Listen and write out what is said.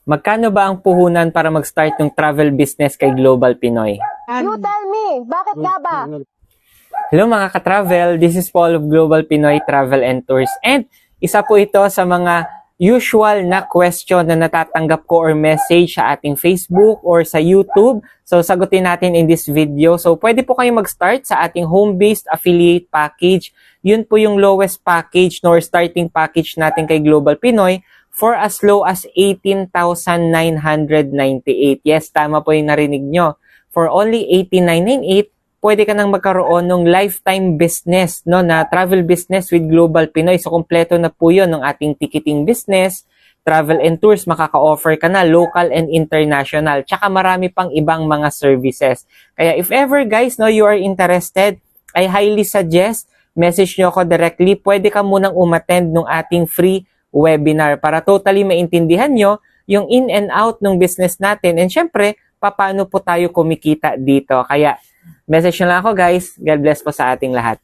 Magkano ba ang puhunan para mag-start ng travel business kay Global Pinoy? You tell me, bakit nga ba? Hello mga ka-travel, this is Paul of Global Pinoy Travel and Tours. And isa po ito sa mga usual na question na natatanggap ko or message sa ating Facebook or sa YouTube. So sagutin natin in this video. So pwede po kayong mag-start sa ating home-based affiliate package. Yun po yung lowest package nor starting package natin kay Global Pinoy for as low as 18,998. Yes, tama po yung narinig nyo. For only 18,998, pwede ka nang magkaroon ng lifetime business, no, na travel business with Global Pinoy. So, kompleto na po yun ng ating ticketing business, travel and tours, makaka-offer ka na local and international. Tsaka marami pang ibang mga services. Kaya if ever guys, no, you are interested, I highly suggest, message nyo ako directly. Pwede ka munang umattend ng ating free webinar para totally maintindihan nyo yung in and out ng business natin. And syempre, paano po tayo kumikita dito. Kaya, message nyo lang ako guys. God bless po sa ating lahat.